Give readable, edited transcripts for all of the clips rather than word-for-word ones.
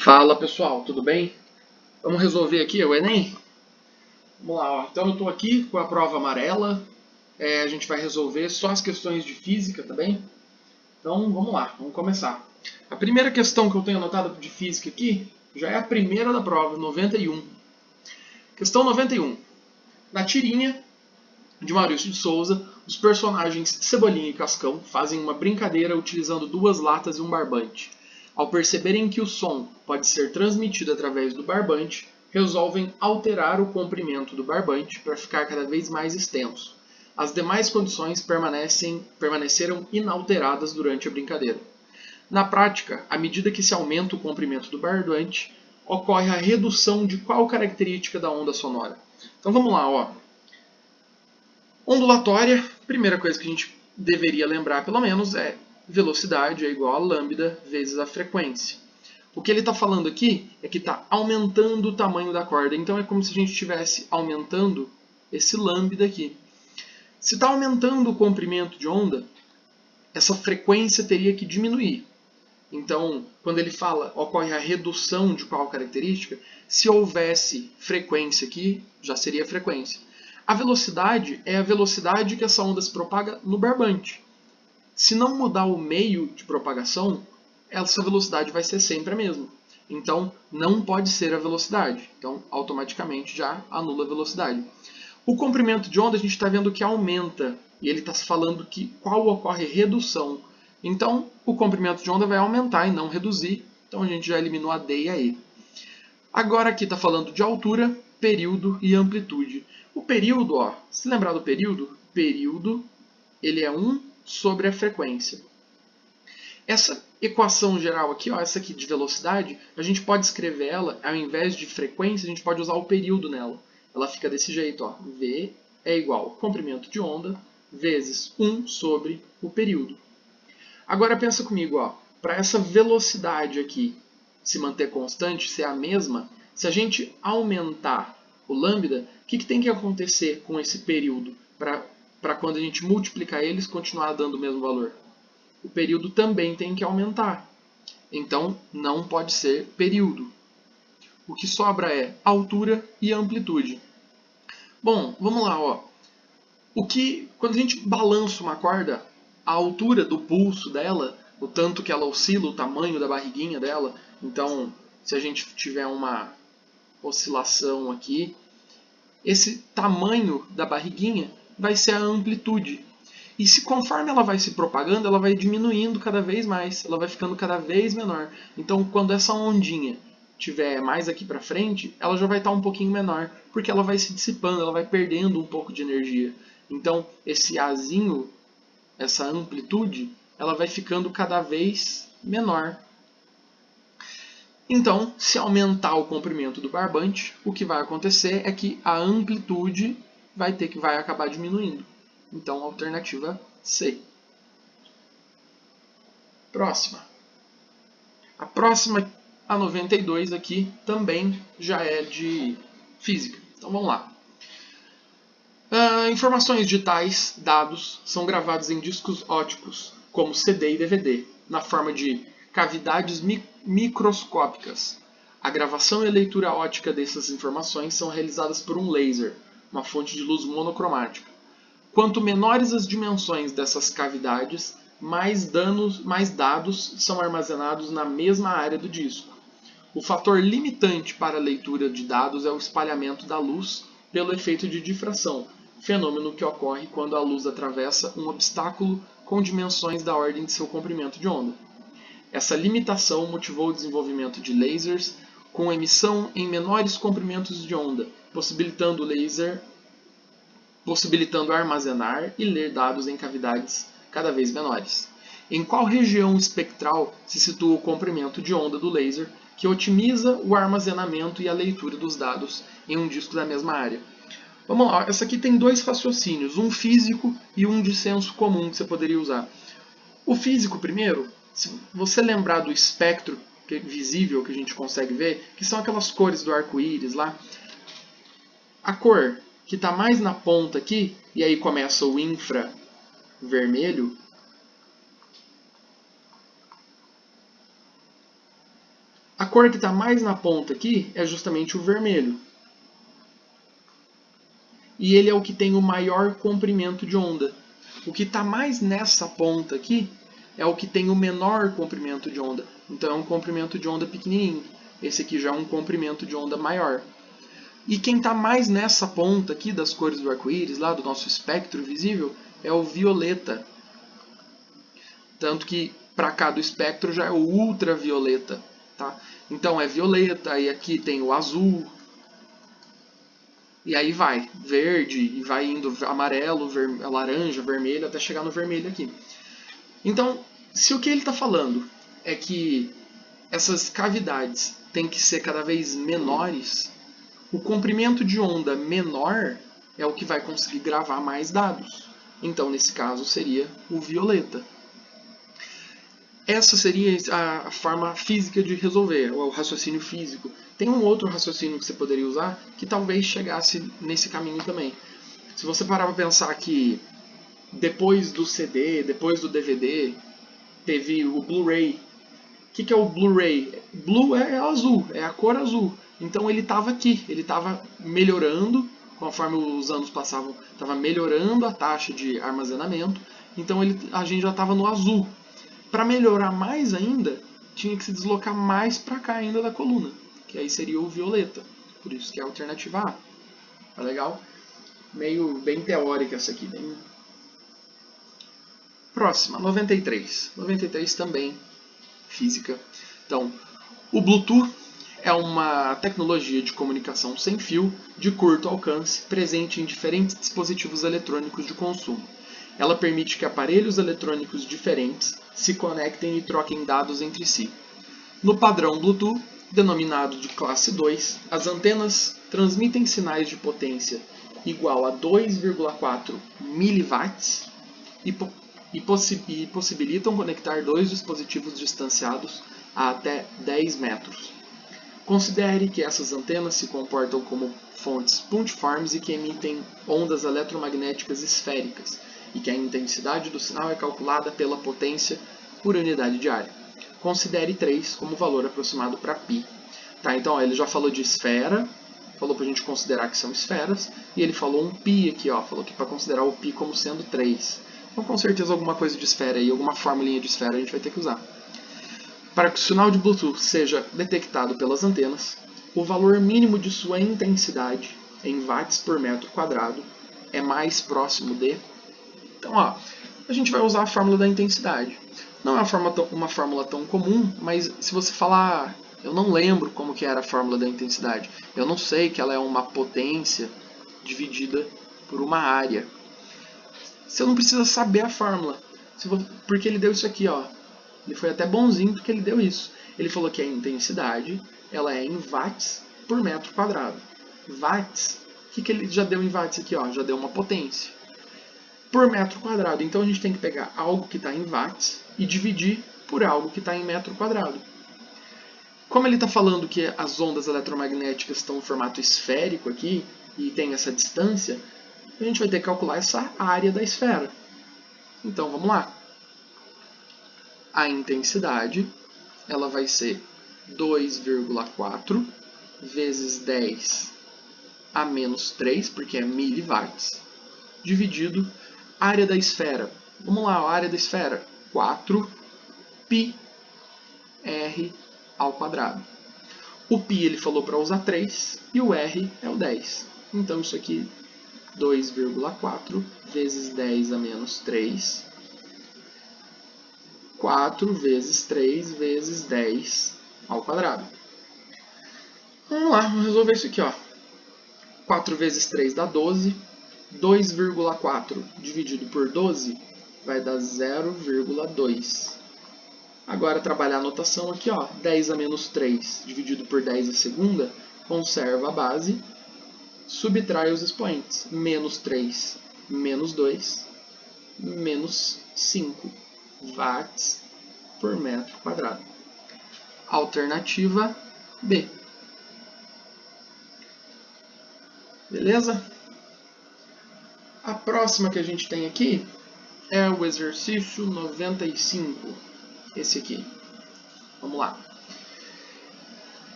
Fala pessoal, tudo bem? Vamos resolver aqui o Enem? Vamos lá, ó. Então eu estou aqui com a prova amarela. A gente vai resolver só as questões de física, tá bem? Então vamos lá, vamos começar. A primeira questão que eu tenho anotado de física aqui já é a primeira da prova, 91. Questão 91. Na tirinha de Maurício de Souza, os personagens Cebolinha e Cascão fazem uma brincadeira utilizando duas latas e um barbante. Ao perceberem que o som pode ser transmitido através do barbante, resolvem alterar o comprimento do barbante para ficar cada vez mais extenso. As demais condições permaneceram inalteradas durante a brincadeira. Na prática, à medida que se aumenta o comprimento do barbante, ocorre a redução de qual característica da onda sonora. Então vamos lá, ó. Ondulatória, primeira coisa que a gente deveria lembrar pelo menos é velocidade é igual a lambda vezes a frequência. O que ele está falando aqui é que está aumentando o tamanho da corda, então é como se a gente estivesse aumentando esse lambda aqui. Se está aumentando o comprimento de onda, essa frequência teria que diminuir. Então, quando ele fala ocorre a redução de qual característica, se houvesse frequência aqui, já seria frequência. A velocidade é a velocidade que essa onda se propaga no barbante. Se não mudar o meio de propagação, essa velocidade vai ser sempre a mesma. Então, não pode ser a velocidade. Então, automaticamente já anula a velocidade. O comprimento de onda a gente está vendo que aumenta. E ele está falando que qual ocorre redução. Então, o comprimento de onda vai aumentar e não reduzir. Então, a gente já eliminou a D e a E. Agora aqui está falando de altura, período e amplitude. O período, ó, se lembrar do período ele é 1 sobre a frequência. Essa equação geral aqui, ó, essa aqui de velocidade, a gente pode escrever ela, ao invés de frequência, a gente pode usar o período nela. Ela fica desse jeito, ó, V é igual ao comprimento de onda vezes 1 sobre o período. Agora pensa comigo, ó, para essa velocidade aqui se manter constante, ser a mesma, se a gente aumentar o lambda, o que tem que acontecer com esse período para quando a gente multiplicar eles continuar dando o mesmo valor? O período também tem que aumentar. Então, não pode ser período. O que sobra é altura e amplitude. Bom, vamos lá, ó. Quando a gente balança uma corda, a altura do pulso dela, o tanto que ela oscila, o tamanho da barriguinha dela, então, se a gente tiver uma oscilação aqui, esse tamanho da barriguinha vai ser a amplitude. E se conforme ela vai se propagando, ela vai diminuindo cada vez mais, ela vai ficando cada vez menor. Então, quando essa ondinha tiver mais aqui para frente, ela já vai estar um pouquinho menor, porque ela vai se dissipando, ela vai perdendo um pouco de energia. Então, esse Azinho, essa amplitude, ela vai ficando cada vez menor. Então, se aumentar o comprimento do barbante, o que vai acontecer é que a amplitude vai acabar diminuindo. Então, alternativa C. Próxima. A próxima, a 92 aqui, também já é de física. Então, vamos lá. Informações digitais, dados, são gravados em discos óticos, como CD e DVD, na forma de cavidades microscópicas. A gravação e a leitura ótica dessas informações são realizadas por um laser, uma fonte de luz monocromática. Quanto menores as dimensões dessas cavidades, mais dados são armazenados na mesma área do disco. O fator limitante para a leitura de dados é o espalhamento da luz pelo efeito de difração, fenômeno que ocorre quando a luz atravessa um obstáculo com dimensões da ordem de seu comprimento de onda. Essa limitação motivou o desenvolvimento de lasers com emissão em menores comprimentos de onda, possibilitando armazenar e ler dados em cavidades cada vez menores. Em qual região espectral se situa o comprimento de onda do laser que otimiza o armazenamento e a leitura dos dados em um disco da mesma área? Vamos lá, essa aqui tem dois raciocínios, um físico e um de senso comum que você poderia usar. O físico, primeiro, se você lembrar do espectro visível que a gente consegue ver, que são aquelas cores do arco-íris lá, a cor que está mais na ponta aqui, e aí começa o infravermelho, A cor que está mais na ponta aqui é justamente o vermelho. E ele é o que tem o maior comprimento de onda. O que está mais nessa ponta aqui é o que tem o menor comprimento de onda. Então é um comprimento de onda pequenininho. Esse aqui já é um comprimento de onda maior. E quem está mais nessa ponta aqui das cores do arco-íris, lá do nosso espectro visível, é o violeta. Tanto que para cá do espectro já é o ultravioleta. Tá? Então é violeta, e aqui tem o azul. E aí vai, verde, e vai indo amarelo, laranja, vermelho, até chegar no vermelho aqui. Então, se o que ele está falando é que essas cavidades têm que ser cada vez menores, o comprimento de onda menor é o que vai conseguir gravar mais dados. Então, nesse caso, seria o violeta. Essa seria a forma física de resolver, o raciocínio físico. Tem um outro raciocínio que você poderia usar que talvez chegasse nesse caminho também. Se você parar para pensar que depois do CD, depois do DVD, teve o Blu-ray. O que é o Blu-ray? Blue é azul, é a cor azul. Então ele estava aqui, ele estava melhorando, conforme os anos passavam, estava melhorando a taxa de armazenamento. Então a gente já estava no azul. Para melhorar mais ainda, tinha que se deslocar mais para cá ainda da coluna, que aí seria o violeta. Por isso que é a alternativa A. Tá legal? Meio bem teórica essa aqui. Bem... Próxima, 93. 93 também, física. Então, o Bluetooth é uma tecnologia de comunicação sem fio de curto alcance presente em diferentes dispositivos eletrônicos de consumo. Ela permite que aparelhos eletrônicos diferentes se conectem e troquem dados entre si. No padrão Bluetooth, denominado de classe 2, as antenas transmitem sinais de potência igual a 2,4 mW e possibilitam conectar dois dispositivos distanciados a até 10 metros. Considere que essas antenas se comportam como fontes pontiformes e que emitem ondas eletromagnéticas esféricas, e que a intensidade do sinal é calculada pela potência por unidade de área. Considere 3 como valor aproximado para π. Tá, então ele já falou de esfera, falou para a gente considerar que são esferas, e ele falou um π aqui, falou que para considerar o π como sendo 3. Então com certeza alguma coisa de esfera aí, alguma formulinha de esfera a gente vai ter que usar. Para que o sinal de Bluetooth seja detectado pelas antenas, o valor mínimo de sua intensidade em watts por metro quadrado é mais próximo de... Então, a gente vai usar a fórmula da intensidade. Não é uma fórmula tão comum, mas se você falar, eu não lembro como que era a fórmula da intensidade. Eu não sei que ela é uma potência dividida por uma área. Você não precisa saber a fórmula, porque ele deu isso aqui, Ele foi até bonzinho porque ele deu isso. Ele falou que a intensidade ela é em watts por metro quadrado. Watts, o que ele já deu em watts aqui? Já deu uma potência. Por metro quadrado. Então a gente tem que pegar algo que está em watts e dividir por algo que está em metro quadrado. Como ele está falando que as ondas eletromagnéticas estão no formato esférico aqui e tem essa distância, a gente vai ter que calcular essa área da esfera. Então vamos lá. A intensidade ela vai ser 2,4 vezes 10 a menos 3, porque é miliwatts, dividido área da esfera. Vamos lá, a área da esfera, 4 πr ao quadrado. O π ele falou para usar 3 e o r é o 10. Então isso aqui, 2,4 vezes 10 a menos 3, 4 vezes 3 vezes 10 ao quadrado. Vamos lá, vamos resolver isso aqui. 4 vezes 3 dá 12. 2,4 dividido por 12 vai dar 0,2. Agora, trabalhar a notação aqui, 10 a menos 3 dividido por 10 a segunda, conserva a base, subtrai os expoentes. Menos 3, menos 2, menos 5 watts por metro quadrado. Alternativa B. Beleza? A próxima que a gente tem aqui é o exercício 95. Esse aqui. Vamos lá.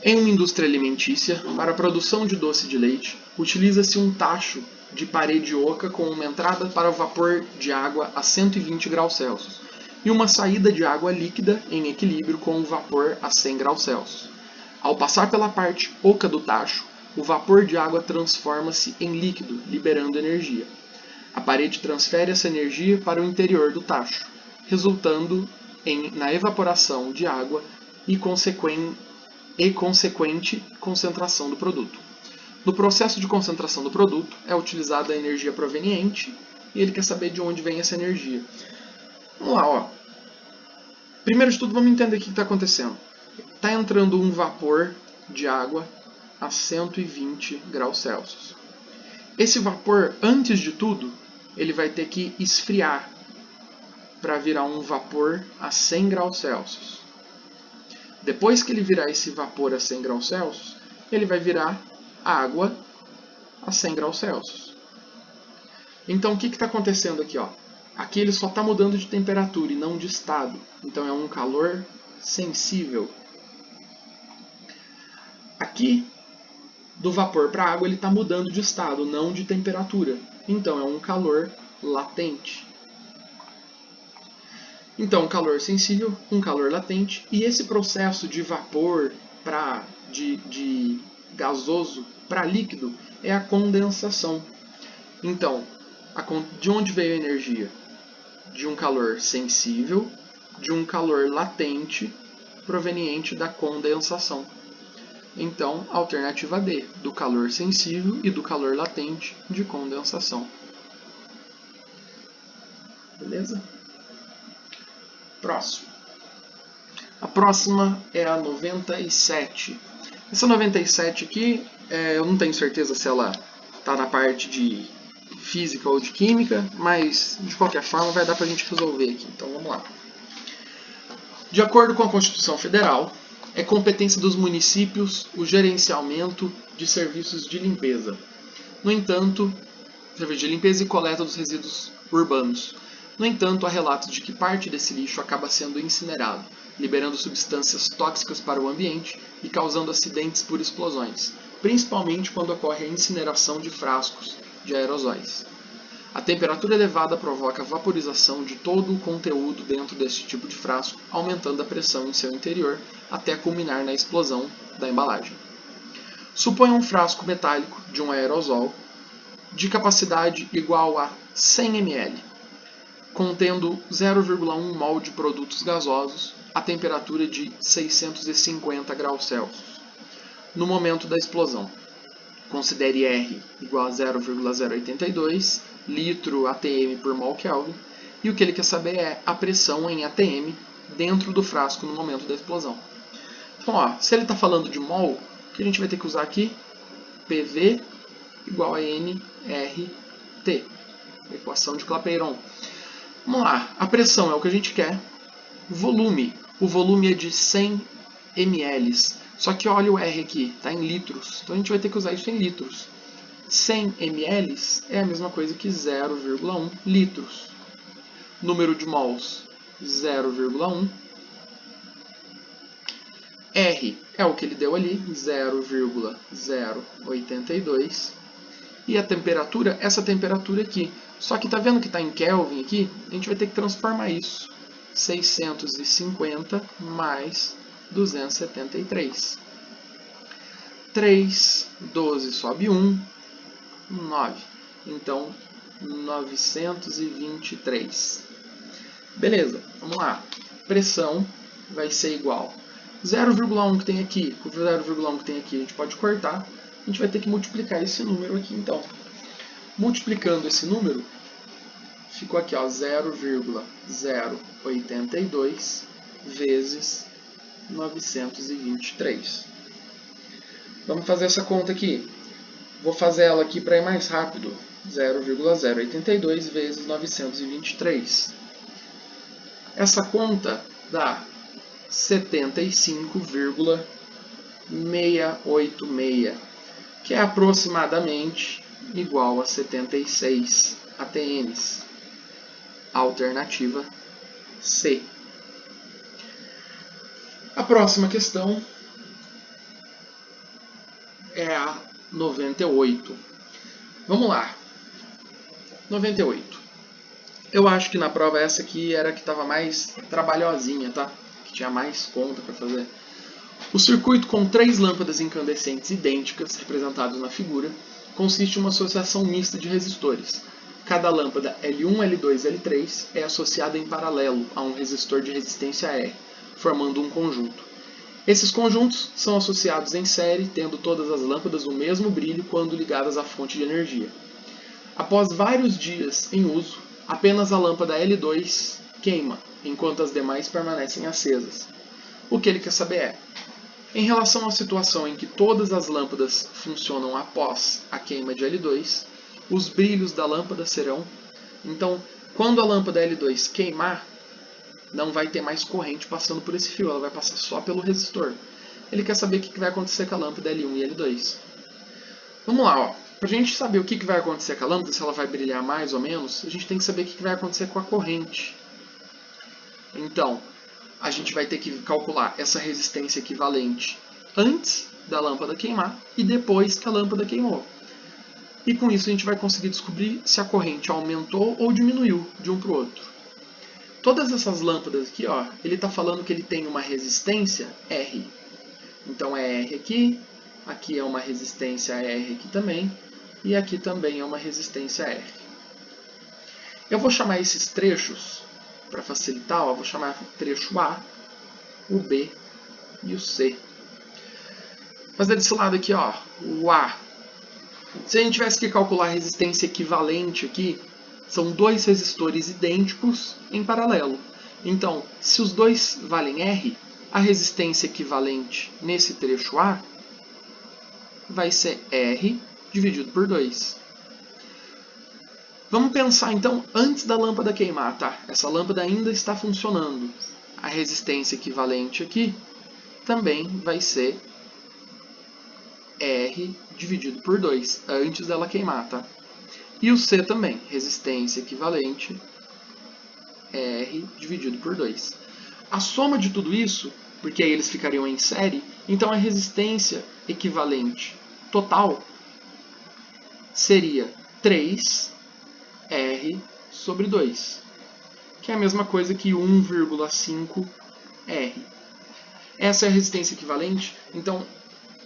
Em uma indústria alimentícia, para a produção de doce de leite, utiliza-se um tacho de parede oca com uma entrada para o vapor de água a 120 graus Celsius e uma saída de água líquida em equilíbrio com o vapor a 100 graus Celsius. Ao passar pela parte oca do tacho, o vapor de água transforma-se em líquido, liberando energia. A parede transfere essa energia para o interior do tacho, resultando na evaporação de água e consequente concentração do produto. No processo de concentração do produto, é utilizada a energia proveniente e ele quer saber de onde vem essa energia. Vamos lá, ó. Primeiro de tudo, vamos entender o que está acontecendo. Está entrando um vapor de água a 120 graus Celsius. Esse vapor, antes de tudo, ele vai ter que esfriar para virar um vapor a 100 graus Celsius. Depois que ele virar esse vapor a 100 graus Celsius, ele vai virar água a 100 graus Celsius. Então o que está acontecendo aqui? Ó? Aqui ele só está mudando de temperatura e não de estado. Então é um calor sensível. Aqui, do vapor para a água, ele está mudando de estado, não de temperatura. Então é um calor latente. Então, um calor sensível, um calor latente, e esse processo de vapor de gasoso para líquido é a condensação. Então, de onde veio a energia? De um calor sensível, de um calor latente, proveniente da condensação. Então, alternativa D, do calor sensível e do calor latente de condensação. Beleza? Próximo. A próxima é a 97. Essa 97 aqui, eu não tenho certeza se ela está na parte de física ou de química, mas de qualquer forma vai dar para a gente resolver aqui. Então vamos lá. De acordo com a Constituição Federal, é competência dos municípios o gerenciamento de serviços de limpeza. No entanto, serviço de limpeza e coleta dos resíduos urbanos. No entanto, há relatos de que parte desse lixo acaba sendo incinerado, liberando substâncias tóxicas para o ambiente e causando acidentes por explosões, principalmente quando ocorre a incineração de frascos de aerosóis. A temperatura elevada provoca a vaporização de todo o conteúdo dentro deste tipo de frasco, aumentando a pressão em seu interior até culminar na explosão da embalagem. Suponha um frasco metálico de um aerosol de capacidade igual a 100 ml, contendo 0,1 mol de produtos gasosos a temperatura de 650 graus Celsius. No momento da explosão, considere R igual a 0,082 litro ATM por mol Kelvin, e o que ele quer saber é a pressão em ATM dentro do frasco no momento da explosão. Então, ó, se ele está falando de mol, o que a gente vai ter que usar aqui? PV igual a nRT, equação de Clapeyron. Vamos lá, a pressão é o que a gente quer. Volume, o volume é de 100 ml. Só que olha o R aqui, está em litros. Então a gente vai ter que usar isso em litros. 100 ml é a mesma coisa que 0,1 litros. Número de mols, 0,1. R é o que ele deu ali, 0,082. E a temperatura, essa temperatura aqui. Só que tá vendo que está em Kelvin aqui? A gente vai ter que transformar isso. 650 mais 273. 3, 12 sobe 1, 9. Então, 923. Beleza, vamos lá. Pressão vai ser igual. 0,1 que tem aqui, com 0,1 que tem aqui, a gente pode cortar. A gente vai ter que multiplicar esse número aqui, então. Multiplicando esse número, ficou aqui, 0,082 vezes 923. Vamos fazer essa conta aqui. Vou fazer ela aqui para ir mais rápido. 0,082 vezes 923. Essa conta dá 75,686, que é aproximadamente igual a 76 ATMs. Alternativa C. A próxima questão é a 98. Vamos lá. 98. Eu acho que na prova essa aqui era a que estava mais trabalhosinha, tá? Que tinha mais conta para fazer. O circuito com 3 lâmpadas incandescentes idênticas, representadas na figura, consiste em uma associação mista de resistores. Cada lâmpada L1, L2 e L3 é associada em paralelo a um resistor de resistência R, formando um conjunto. Esses conjuntos são associados em série, tendo todas as lâmpadas o mesmo brilho quando ligadas à fonte de energia. Após vários dias em uso, apenas a lâmpada L2 queima, enquanto as demais permanecem acesas. O que ele quer saber é, em relação à situação em que todas as lâmpadas funcionam após a queima de L2, os brilhos da lâmpada serão... Então, quando a lâmpada L2 queimar, não vai ter mais corrente passando por esse fio, ela vai passar só pelo resistor. Ele quer saber o que vai acontecer com a lâmpada L1 e L2. Vamos lá, para a gente saber o que vai acontecer com a lâmpada, se ela vai brilhar mais ou menos, a gente tem que saber o que vai acontecer com a corrente. Então, a gente vai ter que calcular essa resistência equivalente antes da lâmpada queimar e depois que a lâmpada queimou. E com isso a gente vai conseguir descobrir se a corrente aumentou ou diminuiu de um para o outro. Todas essas lâmpadas aqui, ó, ele está falando que ele tem uma resistência R. Então é R aqui, aqui é uma resistência R aqui também, e aqui também é uma resistência R. Eu vou chamar esses trechos, para facilitar, ó, vou chamar o trecho A, o B e o C. Fazer desse lado aqui, ó, o A. Se a gente tivesse que calcular a resistência equivalente aqui, são 2 resistores idênticos em paralelo. Então, se os dois valem R, a resistência equivalente nesse trecho A vai ser R dividido por 2. Vamos pensar então antes da lâmpada queimar, tá? Essa lâmpada ainda está funcionando. A resistência equivalente aqui também vai ser R dividido por 2, antes dela queimar, tá? E o C também, resistência equivalente R dividido por 2. A soma de tudo isso, porque aí eles ficariam em série, então a resistência equivalente total seria 3R sobre 2, que é a mesma coisa que 1,5R. Essa é a resistência equivalente, então,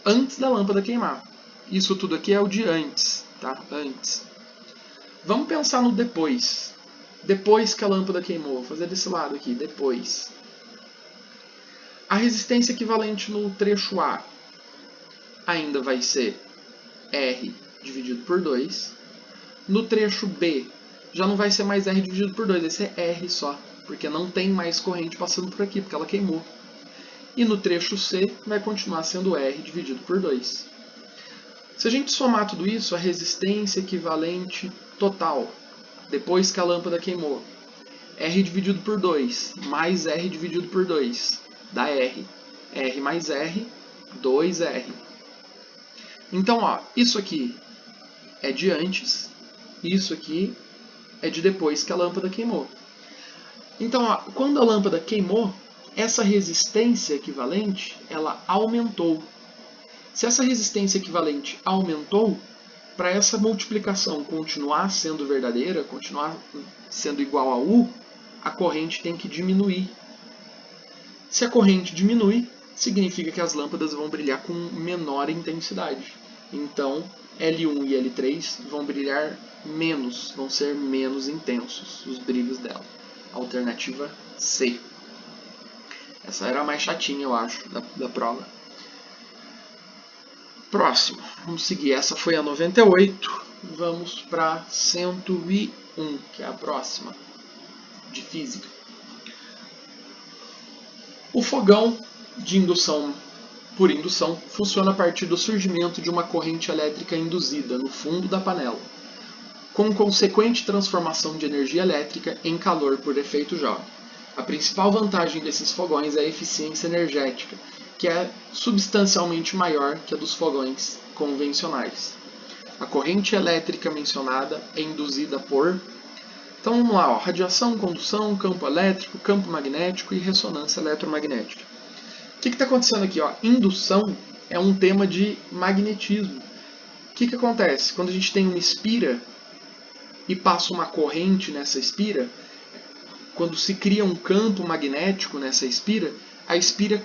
antes da lâmpada queimar. Isso tudo aqui é o de antes, tá? Antes. Vamos pensar no depois. Depois que a lâmpada queimou. Vou fazer desse lado aqui, depois. A resistência equivalente no trecho A ainda vai ser R dividido por 2. No trecho B já não vai ser mais R dividido por 2, vai ser R só, porque não tem mais corrente passando por aqui, porque ela queimou. E no trecho C vai continuar sendo R dividido por 2. Se a gente somar tudo isso, a resistência equivalente total, depois que a lâmpada queimou, R dividido por 2 mais R dividido por 2 dá R. R mais R, 2R. Então, ó, isso aqui é de antes, isso aqui é de depois que a lâmpada queimou. Então, ó, quando a lâmpada queimou, essa resistência equivalente, ela aumentou. Se essa resistência equivalente aumentou, para essa multiplicação continuar sendo verdadeira, continuar sendo igual a U, a corrente tem que diminuir. Se a corrente diminui, significa que as lâmpadas vão brilhar com menor intensidade. Então, L1 e L3 vão brilhar menos, vão ser menos intensos os brilhos dela. Alternativa C. Essa era a mais chatinha, eu acho, da prova. Próximo, vamos seguir. Essa foi a 98. Vamos para 101, que é a próxima, de física. O fogão de indução por indução funciona a partir do surgimento de uma corrente elétrica induzida no fundo da panela, com consequente transformação de energia elétrica em calor por efeito Joule. A principal vantagem desses fogões é a eficiência energética, que é substancialmente maior que a dos fogões convencionais. A corrente elétrica mencionada é induzida por... Então vamos lá, ó, radiação, condução, campo elétrico, campo magnético e ressonância eletromagnética. O que está acontecendo aqui? Ó? Indução é um tema de magnetismo. O que acontece? Quando a gente tem uma espira e passa uma corrente nessa espira, quando se cria um campo magnético nessa espira, a espira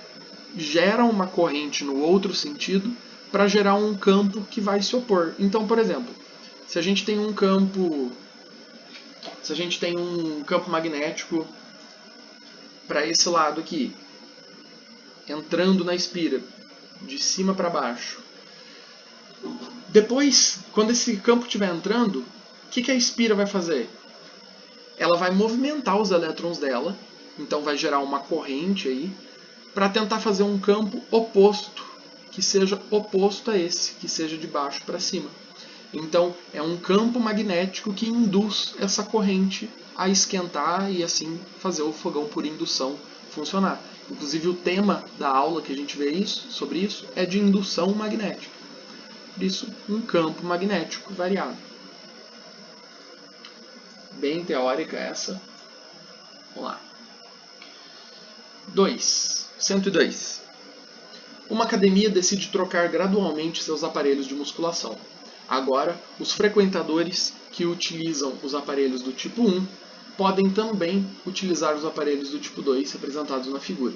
gera uma corrente no outro sentido para gerar um campo que vai se opor. Então, por exemplo, se a gente tem um campo magnético para esse lado aqui, entrando na espira, de cima para baixo. Depois, quando esse campo estiver entrando, o que a espira vai fazer? Ela vai movimentar os elétrons dela, então vai gerar uma corrente aí, para tentar fazer um campo oposto, que seja oposto a esse, que seja de baixo para cima. Então, é um campo magnético que induz essa corrente a esquentar e assim fazer o fogão por indução funcionar. Inclusive, o tema da aula que a gente vê sobre isso é de indução magnética. Por isso, um campo magnético variado. Bem teórica essa. Vamos lá. 102. Uma academia decide trocar gradualmente seus aparelhos de musculação. Agora, os frequentadores que utilizam os aparelhos do tipo 1 podem também utilizar os aparelhos do tipo 2 representados na figura,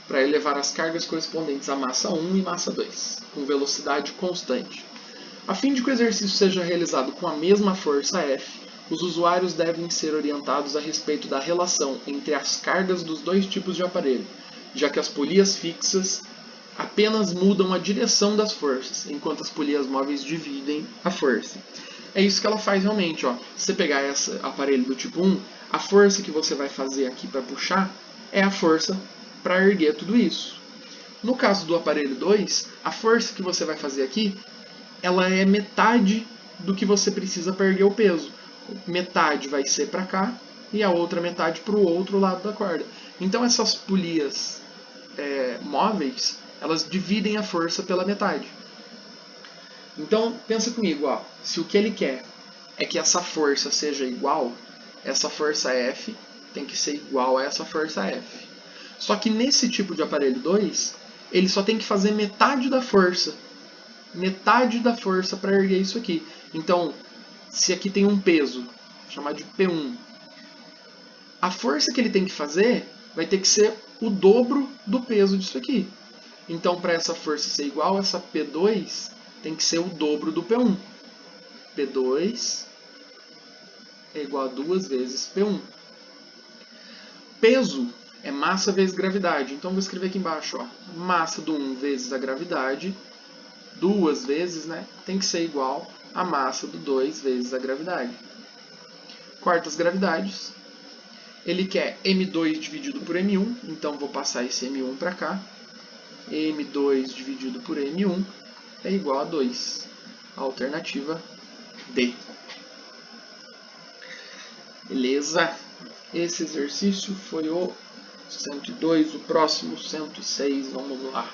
para elevar as cargas correspondentes à massa 1 e massa 2, com velocidade constante. A fim de que o exercício seja realizado com a mesma força F, os usuários devem ser orientados a respeito da relação entre as cargas dos dois tipos de aparelho, já que as polias fixas apenas mudam a direção das forças, enquanto as polias móveis dividem a força. É isso que ela faz realmente. Ó. Se você pegar esse aparelho do tipo 1, a força que você vai fazer aqui para puxar é a força para erguer tudo isso. No caso do aparelho 2, a força que você vai fazer aqui, ela é metade do que você precisa para erguer o peso. Metade vai ser para cá e a outra metade para o outro lado da corda. Então essas polias móveis, elas dividem a força pela metade. Então, pensa comigo, ó, se o que ele quer é que essa força seja igual, essa força F tem que ser igual a essa força F. Só que nesse tipo de aparelho 2, ele só tem que fazer metade da força para erguer isso aqui. Então, se aqui tem um peso, vou chamar de P1, a força que ele tem que fazer vai ter que ser o dobro do peso disso aqui. Então, para essa força ser igual, essa P2 tem que ser o dobro do P1. P2 é igual a 2 vezes P1. Peso é massa vezes gravidade. Então, vou escrever aqui embaixo. Ó, massa do 1 vezes a gravidade, 2 vezes, né, tem que ser igual a massa do 2 vezes a gravidade. Quartas gravidades. Ele quer M2 dividido por M1. Então, vou passar esse M1 para cá. M2 dividido por M1 é igual a 2. Alternativa D. Beleza? Esse exercício foi o 102, o próximo 106, vamos lá.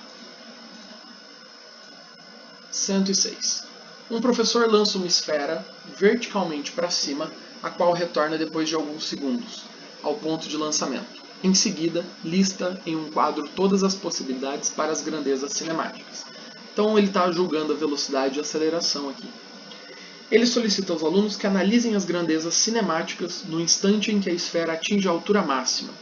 106. Um professor lança uma esfera verticalmente para cima, a qual retorna depois de alguns segundos, ao ponto de lançamento. Em seguida, lista em um quadro todas as possibilidades para as grandezas cinemáticas. Então ele está julgando a velocidade e aceleração aqui. Ele solicita aos alunos que analisem as grandezas cinemáticas no instante em que a esfera atinge a altura máxima,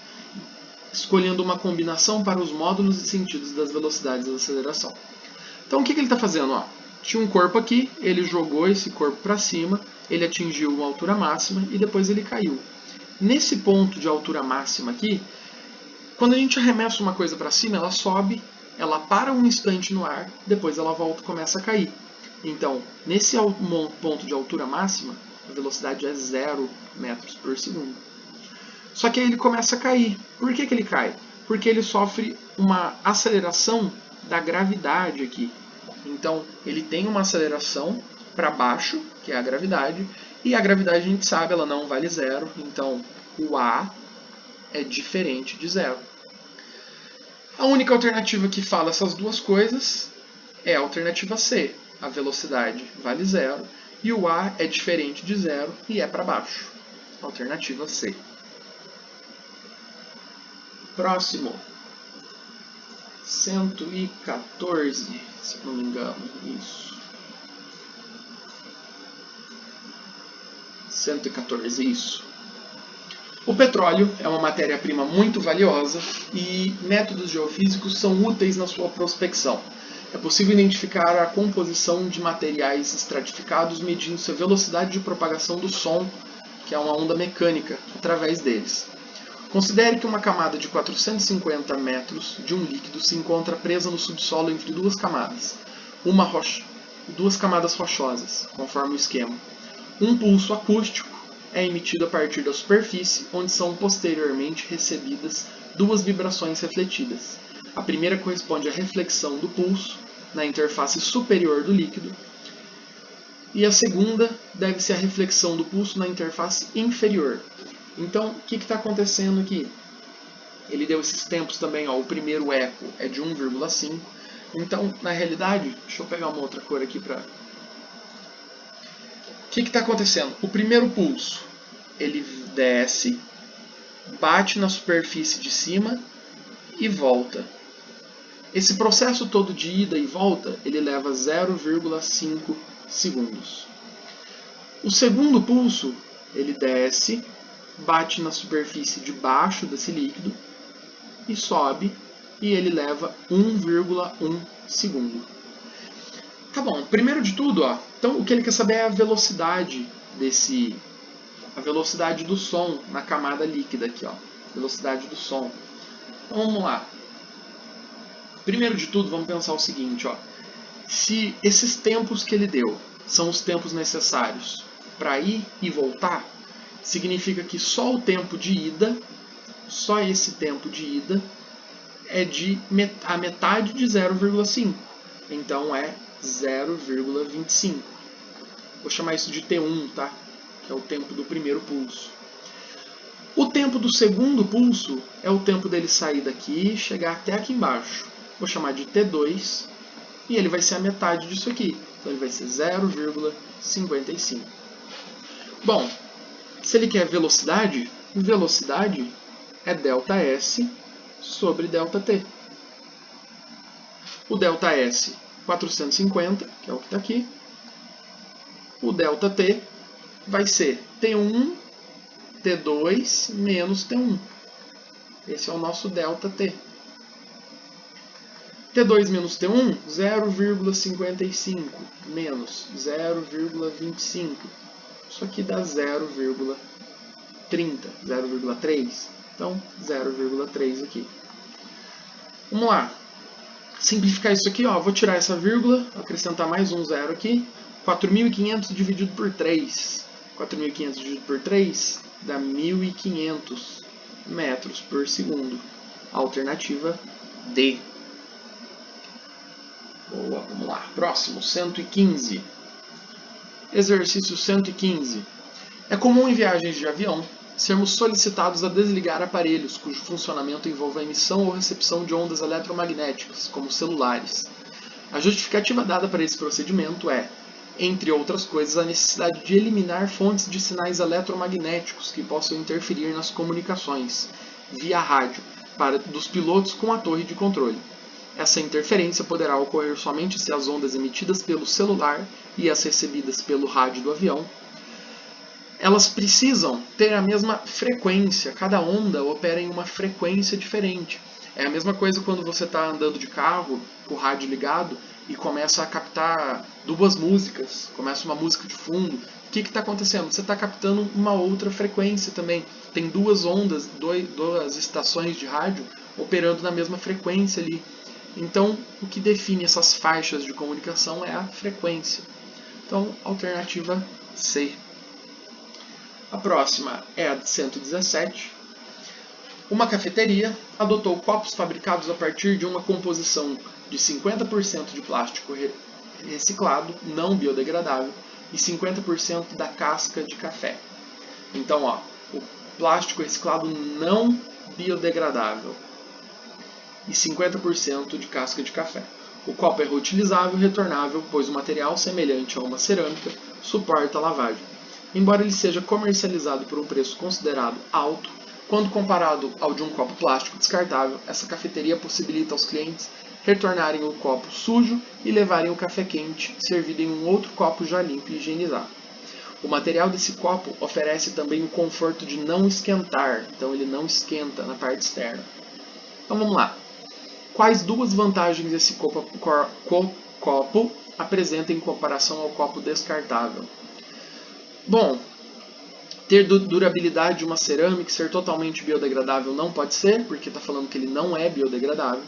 escolhendo uma combinação para os módulos e sentidos das velocidades da aceleração. Então o que ele está fazendo? Ó, tinha um corpo aqui, ele jogou esse corpo para cima, ele atingiu uma altura máxima e depois ele caiu. Nesse ponto de altura máxima aqui, quando a gente arremessa uma coisa para cima, ela sobe, ela para um instante no ar, depois ela volta e começa a cair. Então, nesse ponto de altura máxima, a velocidade é 0 metros por segundo. Só que aí ele começa a cair. Por que ele cai? Porque ele sofre uma aceleração da gravidade aqui. Então, ele tem uma aceleração para baixo, que é a gravidade, e a gravidade a gente sabe, ela não vale zero, então o A é diferente de zero. A única alternativa que fala essas duas coisas é a alternativa C. A velocidade vale zero e o A é diferente de zero e é para baixo. Alternativa C. Próximo. 114, se não me engano, isso. 114, isso. O petróleo é uma matéria-prima muito valiosa e métodos geofísicos são úteis na sua prospecção. É possível identificar a composição de materiais estratificados medindo sua velocidade de propagação do som, que é uma onda mecânica, através deles. Considere que uma camada de 450 metros de um líquido se encontra presa no subsolo entre duas camadas, duas camadas rochosas, conforme o esquema. Um pulso acústico é emitido a partir da superfície, onde são posteriormente recebidas duas vibrações refletidas. A primeira corresponde à reflexão do pulso na interface superior do líquido, e a segunda deve-se à reflexão do pulso na interface inferior. Então, o que está acontecendo aqui? Ele deu esses tempos também, ó, o primeiro eco é de 1,5. Então, na realidade, deixa eu pegar uma outra cor aqui para... O que está acontecendo? O primeiro pulso, ele desce, bate na superfície de cima e volta. Esse processo todo de ida e volta, ele leva 0,5 segundos. O segundo pulso, ele desce, bate na superfície de baixo desse líquido e sobe, e ele leva 1,1 segundo. Tá bom, primeiro de tudo, ó, então o que ele quer saber é a velocidade a velocidade do som na camada líquida aqui, ó, velocidade do som. Então vamos lá. Primeiro de tudo, vamos pensar o seguinte, ó, se esses tempos que ele deu são os tempos necessários para ir e voltar, significa que só o tempo de ida, só esse tempo de ida, é a metade de 0,5. Então é 0,25. Vou chamar isso de T1, tá? Que é o tempo do primeiro pulso. O tempo do segundo pulso é o tempo dele sair daqui e chegar até aqui embaixo. Vou chamar de T2 e ele vai ser a metade disso aqui. Então ele vai ser 0,55. Bom, se ele quer velocidade, velocidade é ΔS sobre ΔT. O ΔS, 450, que é o que está aqui. O ΔT vai ser T1, T2 menos T1. Esse é o nosso ΔT. T2 menos T1, 0,55 menos 0,25. Isso aqui dá 0,30, 0,3. Então, 0,3 aqui. Vamos lá. Simplificar isso aqui, ó. Vou tirar essa vírgula, acrescentar mais um zero aqui. 4.500 dividido por 3. 4.500 dividido por 3 dá 1.500 metros por segundo. Alternativa D. Boa, vamos lá. Próximo, 115. Exercício 115. É comum em viagens de avião sermos solicitados a desligar aparelhos cujo funcionamento envolva a emissão ou recepção de ondas eletromagnéticas, como celulares. A justificativa dada para esse procedimento é, entre outras coisas, a necessidade de eliminar fontes de sinais eletromagnéticos que possam interferir nas comunicações, via rádio, dos pilotos com a torre de controle. Essa interferência poderá ocorrer somente se as ondas emitidas pelo celular e as recebidas pelo rádio do avião, elas precisam ter a mesma frequência, cada onda opera em uma frequência diferente. É a mesma coisa quando você está andando de carro, com o rádio ligado, e começa a captar duas músicas, começa uma música de fundo. O que está acontecendo? Você está captando uma outra frequência também. Tem duas ondas, duas estações de rádio operando na mesma frequência ali. Então, o que define essas faixas de comunicação é a frequência. Então, alternativa C. A próxima é a de 117. Uma cafeteria adotou copos fabricados a partir de uma composição de 50% de plástico reciclado, não biodegradável, e 50% da casca de café. Então, ó, o plástico reciclado não biodegradável e 50% de casca de café. O copo é reutilizável e retornável, pois o material, semelhante a uma cerâmica, suporta a lavagem. Embora ele seja comercializado por um preço considerado alto, Quando comparado ao de um copo plástico descartável, essa cafeteria possibilita aos clientes retornarem o copo sujo e levarem o café quente servido em um outro copo já limpo e higienizado. O material desse copo oferece também o conforto de não esquentar, então ele não esquenta na parte externa. Então vamos lá. Quais duas vantagens esse copo apresenta em comparação ao copo descartável? Bom, ter durabilidade de uma cerâmica e ser totalmente biodegradável não pode ser, porque está falando que ele não é biodegradável.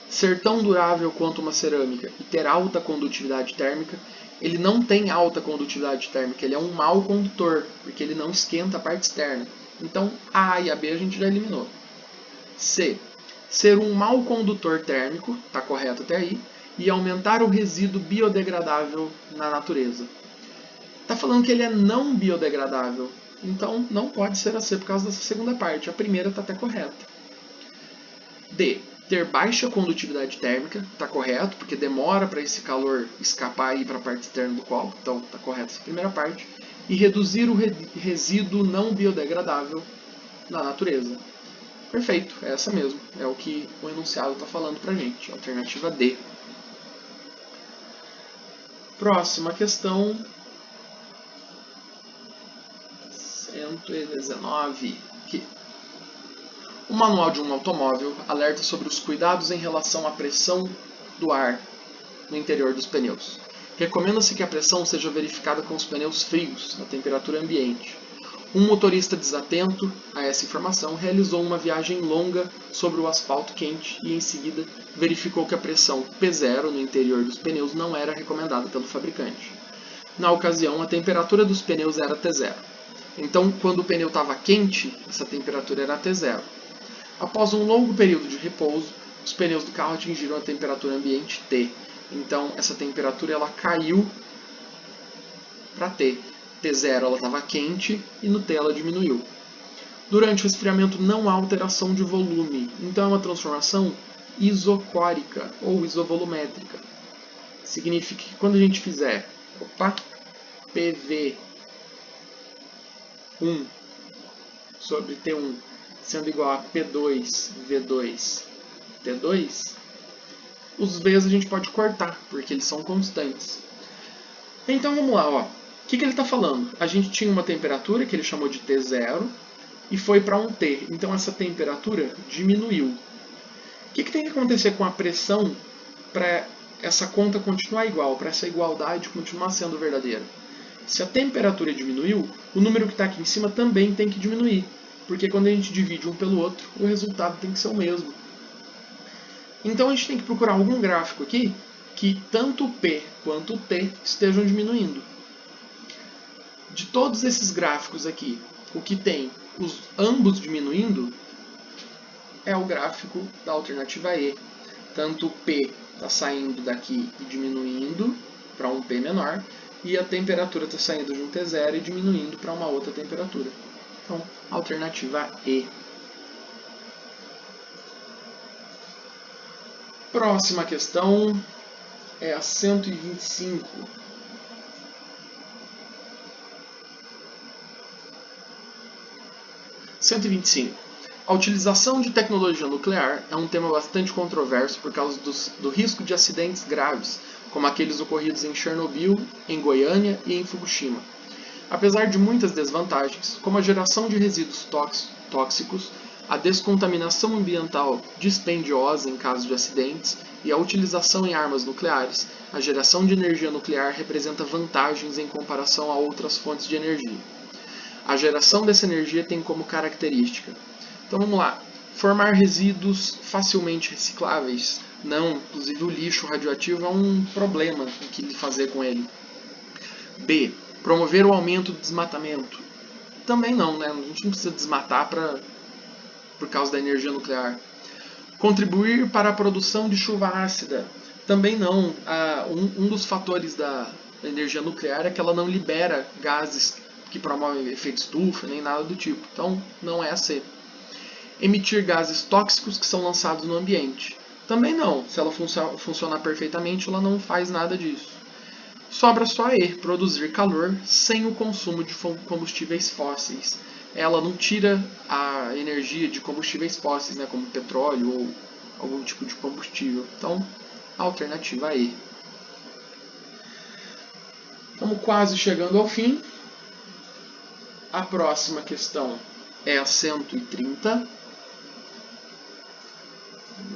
Ser tão durável quanto uma cerâmica e ter alta condutividade térmica. Ele não tem alta condutividade térmica, ele é um mau condutor, porque ele não esquenta a parte externa. Então, a e a B a gente já eliminou. C. Ser um mau condutor térmico, está correto até aí, e aumentar o resíduo biodegradável na natureza. Está falando que ele é não biodegradável, então não pode ser a C por causa dessa segunda parte. A primeira está até correta. D. Ter baixa condutividade térmica, está correto, porque demora para esse calor escapar e ir para a parte externa do copo, então está correta essa primeira parte. E reduzir o resíduo não biodegradável na natureza. Perfeito, é essa mesmo, é o que o enunciado está falando para a gente, alternativa D. Próxima questão, 119. Aqui. O manual de um automóvel alerta sobre os cuidados em relação à pressão do ar no interior dos pneus. Recomenda-se que a pressão seja verificada com os pneus frios, na temperatura ambiente. Um motorista desatento a essa informação realizou uma viagem longa sobre o asfalto quente e, em seguida, verificou que a pressão P0 no interior dos pneus não era recomendada pelo fabricante. Na ocasião, a temperatura dos pneus era T0. Então, quando o pneu estava quente, essa temperatura era T0. Após um longo período de repouso, os pneus do carro atingiram a temperatura ambiente T. Então, essa temperatura ela caiu para T. T0 ela estava quente e no T ela diminuiu. Durante o resfriamento não há alteração de volume, então é uma transformação isocórica ou isovolumétrica. Significa que quando a gente fizer PV1 sobre T1 sendo igual a P2, V2, T2, os V's a gente pode cortar, porque eles são constantes. Então vamos lá, ó. O que ele está falando? A gente tinha uma temperatura que ele chamou de T0 e foi para um T. Então essa temperatura diminuiu. O que tem que acontecer com a pressão para essa conta continuar igual, para essa igualdade continuar sendo verdadeira? Se a temperatura diminuiu, o número que está aqui em cima também tem que diminuir. Porque quando a gente divide um pelo outro, o resultado tem que ser o mesmo. Então a gente tem que procurar algum gráfico aqui que tanto o P quanto o T estejam diminuindo. De todos esses gráficos aqui, o que tem ambos diminuindo é o gráfico da alternativa E. Tanto o P está saindo daqui e diminuindo para um P menor, e a temperatura está saindo de um T0 e diminuindo para uma outra temperatura. Então, alternativa E. Próxima questão é a 125. A utilização de tecnologia nuclear é um tema bastante controverso por causa do risco de acidentes graves, como aqueles ocorridos em Chernobyl, em Goiânia e em Fukushima. Apesar de muitas desvantagens, como a geração de resíduos tóxicos, a descontaminação ambiental dispendiosa em caso de acidentes e a utilização em armas nucleares, a geração de energia nuclear representa vantagens em comparação a outras fontes de energia. A geração dessa energia tem como característica. Então vamos lá. Formar resíduos facilmente recicláveis. Não, inclusive o lixo radioativo é um problema o que fazer com ele. B. Promover o aumento do desmatamento. Também não, né? A gente não precisa desmatar por causa da energia nuclear. Contribuir para a produção de chuva ácida. Também não. Um dos fatores da energia nuclear é que ela não libera gases que promovem efeito estufa, nem nada do tipo. Então, não é a C. Emitir gases tóxicos que são lançados no ambiente. Também não. Se ela funcionar perfeitamente, ela não faz nada disso. Sobra só a E, produzir calor sem o consumo de combustíveis fósseis. ela não tira a energia de combustíveis fósseis, né, como petróleo ou algum tipo de combustível. Então, a alternativa E. Estamos quase chegando ao fim. A próxima questão é a 130.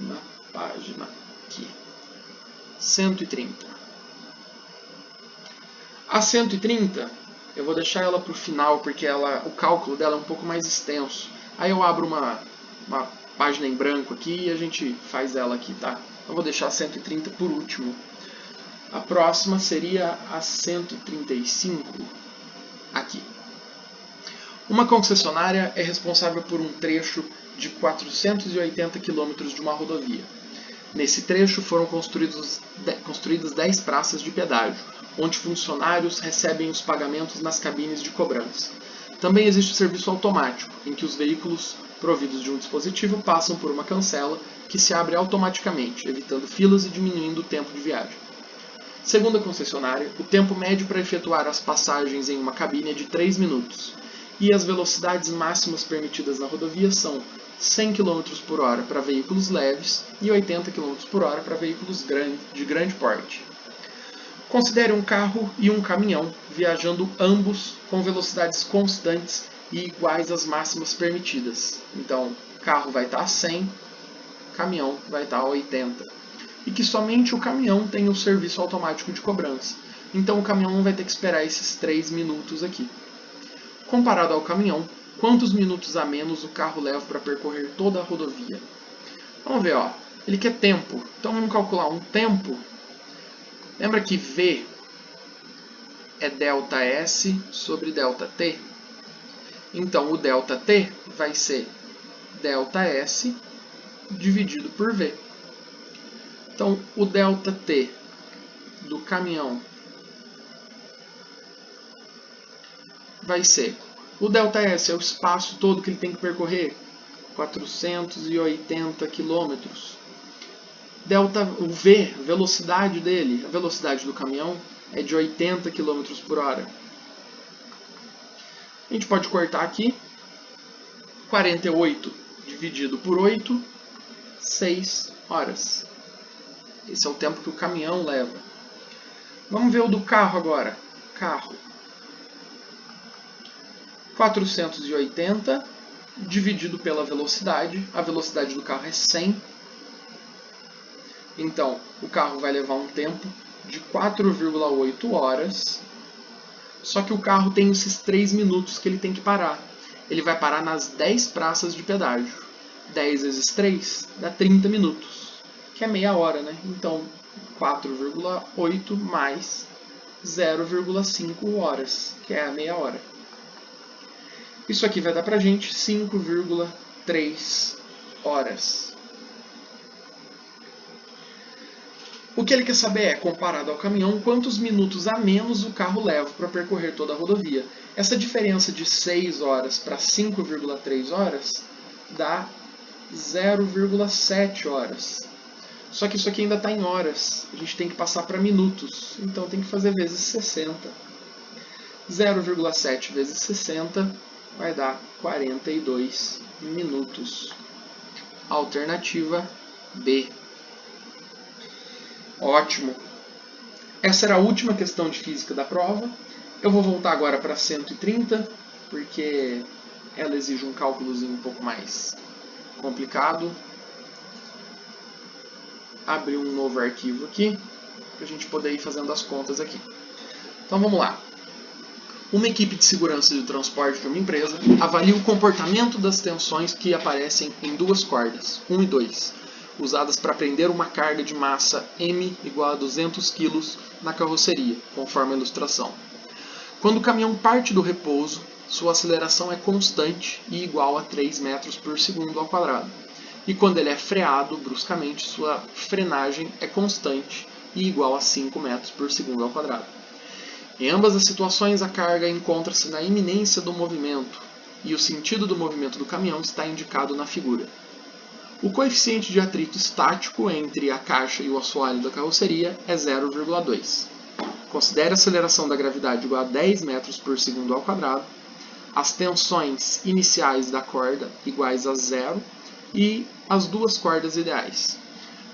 Na página aqui. 130. A 130, eu vou deixar ela para o final, porque o cálculo dela é um pouco mais extenso. Aí eu abro uma página em branco aqui e a gente faz ela aqui, tá? Eu vou deixar a 130 por último. A próxima seria a 135, aqui. Uma concessionária é responsável por um trecho de 480 km de uma rodovia. Nesse trecho foram construídas 10 praças de pedágio, onde funcionários recebem os pagamentos nas cabines de cobrança. Também existe o serviço automático, em que os veículos providos de um dispositivo passam por uma cancela que se abre automaticamente, evitando filas e diminuindo o tempo de viagem. Segundo a concessionária, o tempo médio para efetuar as passagens em uma cabine é de 3 minutos, e as velocidades máximas permitidas na rodovia são 100 km por hora para veículos leves e 80 km por hora para veículos de grande porte. Considere um carro e um caminhão viajando ambos com velocidades constantes e iguais às máximas permitidas. Então, o carro vai estar a 100, o caminhão vai estar a 80. E que somente o caminhão tem o serviço automático de cobrança. Então, o caminhão não vai ter que esperar esses 3 minutos aqui. Comparado ao caminhão, quantos minutos a menos o carro leva para percorrer toda a rodovia? Vamos ver, ó. Ele quer tempo. Então vamos calcular um tempo. Lembra que V é ΔS sobre ΔT? Então o ΔT vai ser ΔS dividido por V. Então o ΔT do caminhão vai ser, o ΔS é o espaço todo que ele tem que percorrer, 480 km. O V, a velocidade dele, a velocidade do caminhão é de 80 km por hora. A gente pode cortar aqui, 48 dividido por 8, 6 horas. Esse é o tempo que o caminhão leva. Vamos ver o do carro agora. Carro. 480 dividido pela velocidade. A velocidade do carro é 100. Então, o carro vai levar um tempo de 4,8 horas. Só que o carro tem esses 3 minutos que ele tem que parar. Ele vai parar nas 10 praças de pedágio. 10 vezes 3 dá 30 minutos, que é meia hora, né? Então, 4,8 mais 0,5 horas, que é a meia hora. Isso aqui vai dar pra gente 5,3 horas. O que ele quer saber é, comparado ao caminhão, quantos minutos a menos o carro leva para percorrer toda a rodovia. Essa diferença de 6 horas para 5,3 horas dá 0,7 horas. Só que isso aqui ainda está em horas. A gente tem que passar para minutos. Então tem que fazer vezes 60. 0,7 vezes 60 vai dar 42 minutos. Alternativa B. Ótimo. Essa era a última questão de física da prova. Eu vou voltar agora para 130, porque ela exige um cálculozinho um pouco mais complicado. Abrir um novo arquivo aqui, para a gente poder ir fazendo as contas aqui. Então vamos lá. Uma equipe de segurança de transporte de uma empresa avalia o comportamento das tensões que aparecem em duas cordas, 1 e 2, usadas para prender uma carga de massa M igual a 200 kg na carroceria, conforme a ilustração. Quando o caminhão parte do repouso, sua aceleração é constante e igual a 3 metros por segundo ao quadrado. E quando ele é freado bruscamente, sua frenagem é constante e igual a 5 metros por segundo ao quadrado. Em ambas as situações, a carga encontra-se na iminência do movimento, e o sentido do movimento do caminhão está indicado na figura. O coeficiente de atrito estático entre a caixa e o assoalho da carroceria é 0,2. Considere a aceleração da gravidade igual a 10 metros por segundo ao quadrado. as tensões iniciais da corda iguais a 0 e as duas cordas ideais.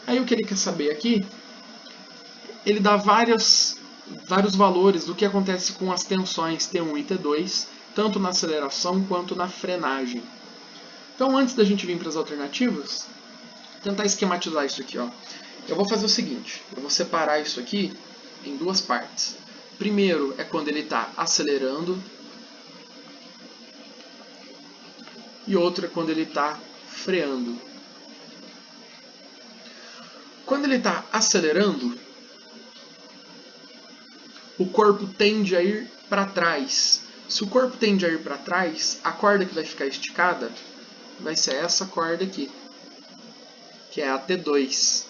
Aí o que ele quer saber aqui, ele dá vários valores do que acontece com as tensões T1 e T2, tanto na aceleração quanto na frenagem. Então, antes da gente vir para as alternativas, tentar esquematizar isso aqui. Ó. Eu vou fazer o seguinte, eu vou separar isso aqui em duas partes. Primeiro é quando ele está acelerando, e outro é quando ele está freando. Quando ele está acelerando, o corpo tende a ir para trás. Se o corpo tende a ir para trás, a corda que vai ficar esticada vai ser essa corda aqui, que é a T2.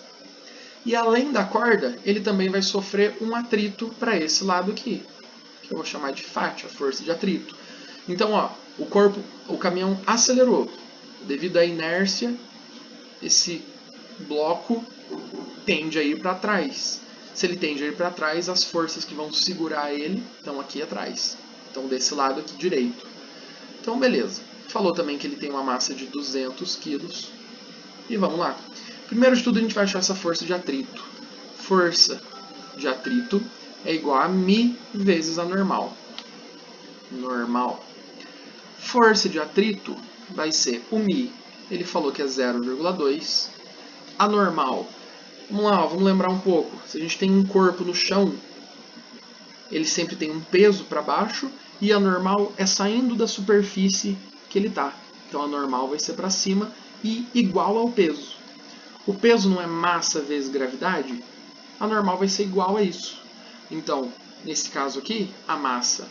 E além da corda, ele também vai sofrer um atrito para esse lado aqui, que eu vou chamar de FAT, a força de atrito. Então, ó, o caminhão acelerou. Devido à inércia, esse bloco tende a ir para trás. Se ele tende a ir para trás, as forças que vão segurar ele estão aqui atrás. Então, desse lado aqui direito. Então, beleza. Falou também que ele tem uma massa de 200 kg. E vamos lá. Primeiro de tudo, a gente vai achar essa força de atrito. Força de atrito é igual a μ vezes a normal. Normal. Força de atrito vai ser o μ. Ele falou que é 0,2. A normal. Vamos lá, vamos lembrar um pouco. Se a gente tem um corpo no chão, ele sempre tem um peso para baixo e a normal é saindo da superfície que ele está. Então a normal vai ser para cima e igual ao peso. O peso não é massa vezes gravidade? A normal vai ser igual a isso. Então, nesse caso aqui, a massa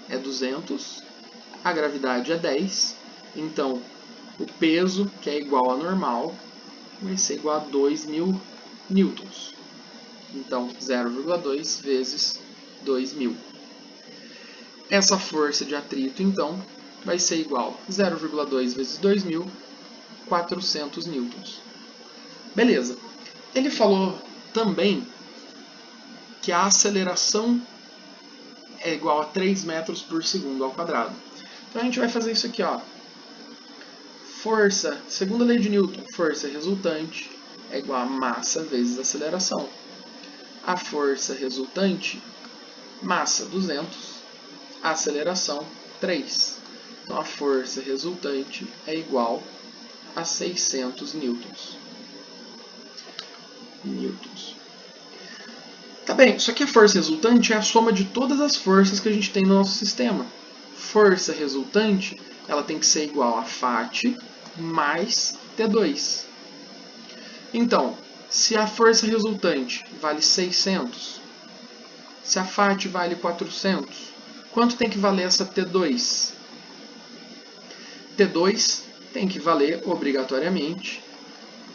é 200, a gravidade é 10. Então, o peso, que é igual à normal, vai ser igual a 2.000 newtons. Então, 0,2 vezes 2.000. Essa força de atrito, então, vai ser igual a 0,2 vezes 2.000, 400 newtons. Beleza. Ele falou também que a aceleração é igual a 3 metros por segundo ao quadrado. Então a gente vai fazer isso aqui, ó. Força, segunda lei de Newton, força resultante é igual a massa vezes aceleração. A força resultante, massa 200, aceleração 3. Então a força resultante é igual a 600 newtons. Tá bem, só que a força resultante é a soma de todas as forças que a gente tem no nosso sistema. Força resultante, ela tem que ser igual a FAT mais T2. Então, se a força resultante vale 600, se a FAT vale 400, quanto tem que valer essa T2? T2 tem que valer, obrigatoriamente,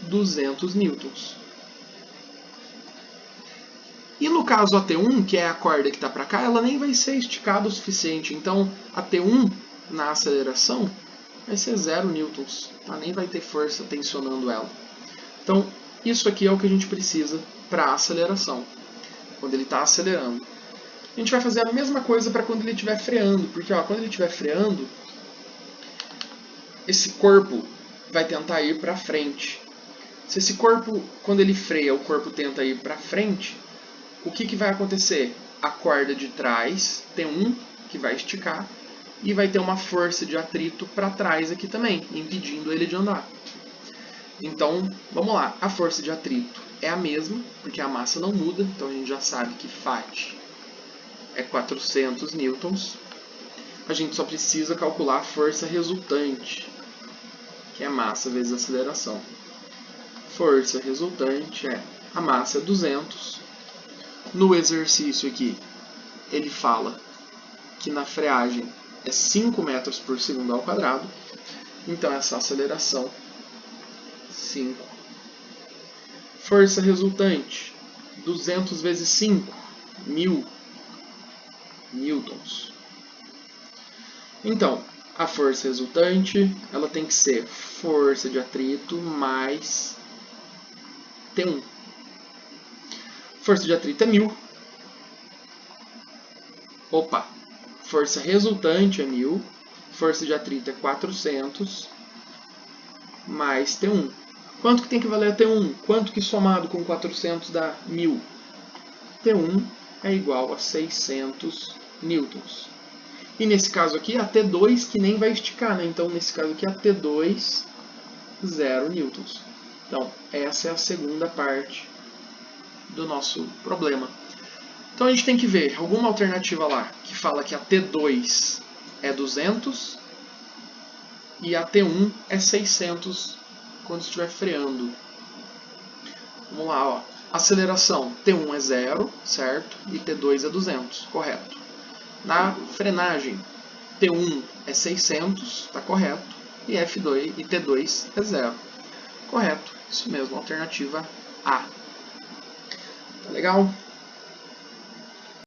200 newtons. E no caso a T1, que é a corda que está para cá, ela nem vai ser esticada o suficiente. Então a T1 na aceleração vai ser 0 newtons. Tá? Nem vai ter força tensionando ela. Então isso aqui é o que a gente precisa para a aceleração, quando ele está acelerando. A gente vai fazer a mesma coisa para quando ele estiver freando, porque ó, quando ele estiver freando, esse corpo vai tentar ir para frente. Se esse corpo, quando ele freia, o corpo tenta ir para frente, o que vai acontecer? A corda de trás, T1, que vai esticar, e vai ter uma força de atrito para trás aqui também, impedindo ele de andar. Então, vamos lá, a força de atrito é a mesma, porque a massa não muda, então a gente já sabe que FAT é 400 newtons. A gente só precisa calcular a força resultante, que é massa vezes aceleração. Força resultante é a massa 200. No exercício aqui, ele fala que na freagem é 5 metros por segundo ao quadrado. Então, essa aceleração, 5. Força resultante, 200 vezes 5, 1.000 newtons. Então, a força resultante, ela tem que ser força de atrito mais T1. Força de atrito é 1.000. Opa! Força resultante é 1.000. força de atrito é 400 mais T1. Quanto que tem que valer a T1? Quanto que somado com 400 dá 1000? T1 é igual a 600 newtons. E nesse caso aqui, a T2 que nem vai esticar, né? Então, nesse caso aqui, a T2, 0 newtons. Então, essa é a segunda parte do nosso problema. Então, a gente tem que ver alguma alternativa lá que fala que a T2 é 200 e a T1 é 600 quando estiver freando. Vamos lá, ó. Aceleração, T1 é 0, certo? E T2 é 200, correto. Na frenagem, T1 é 600, está correto. E F2 e T2 é 0. Correto, isso mesmo, alternativa A. Tá legal?